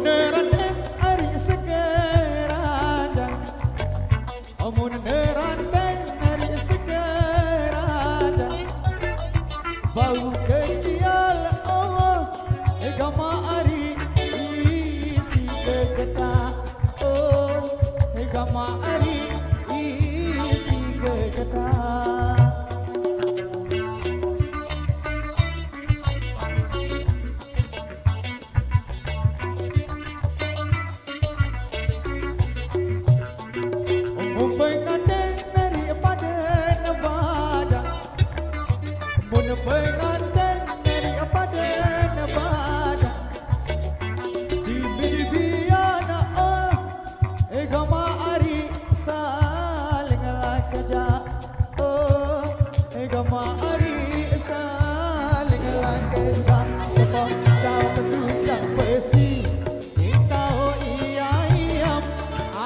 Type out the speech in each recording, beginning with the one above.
nerandeng ari sekerajang, amun nerandeng ari sekerajang, bau kecial oh gama ari isi keketa oh gama ari isi keketa. Pengantin daripada Nevada, mun pengantin daripada Nevada, di Bibiana oh, gama ari saling kerja oh, gama ari saling kerja, kau petunjuk besi, kita oh iya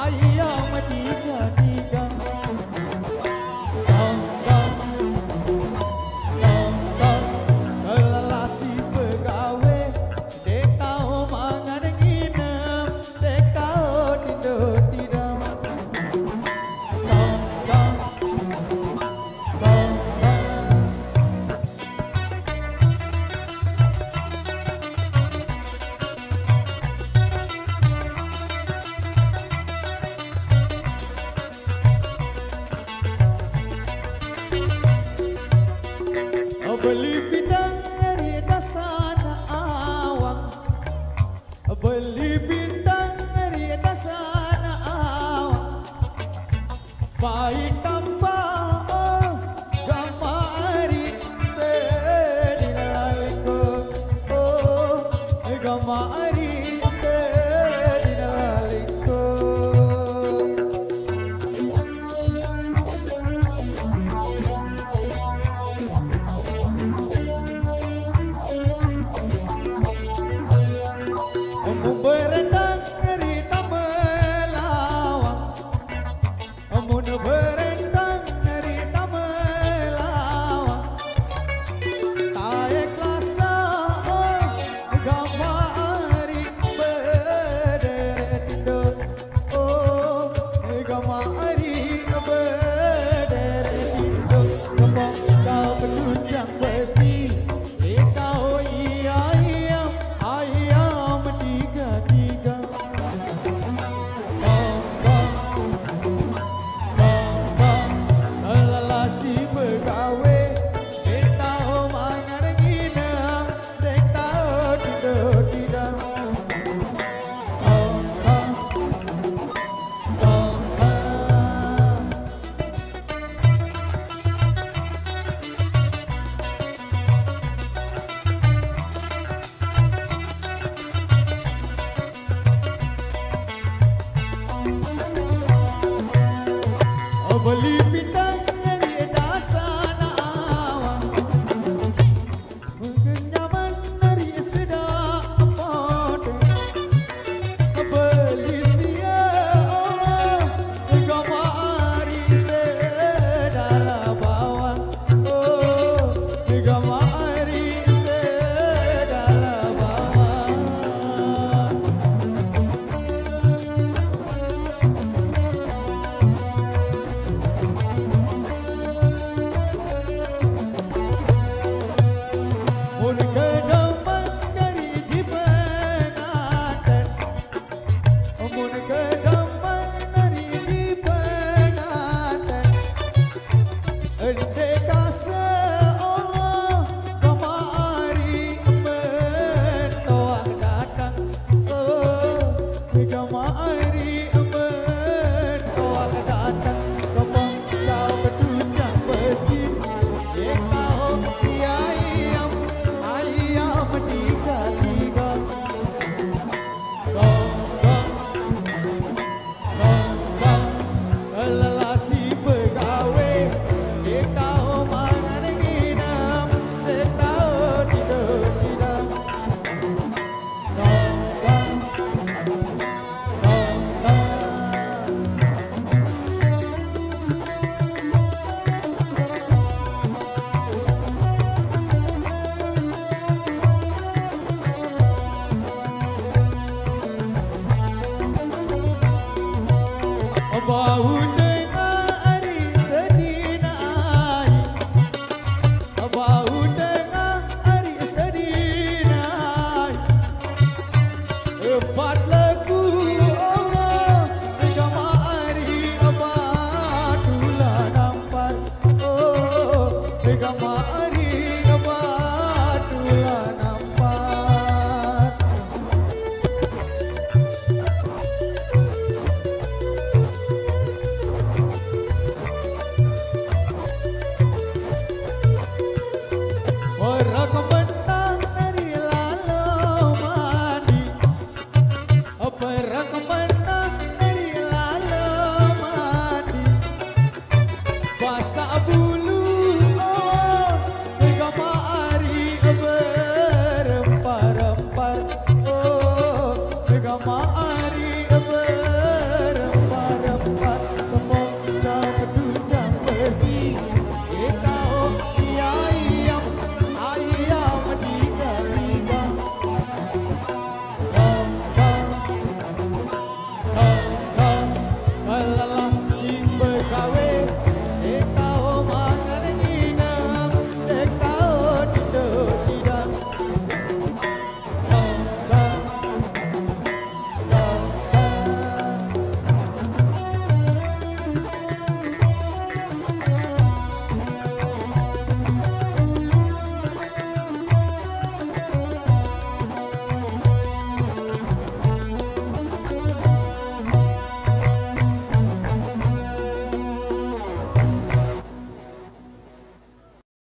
ayam tiga. Beli bintang dari dasar awang, beli bintang dari dasar awang, baik tanpa oh gamari sedinaliku oh gamari sedinaliku. Berendang dari Tamelawang, amun berendang dari Tamelawang, taek lasa oh gamari berderet oh gamari berderet kembang kau penunjang besi, kau iya ayam tiga. Beli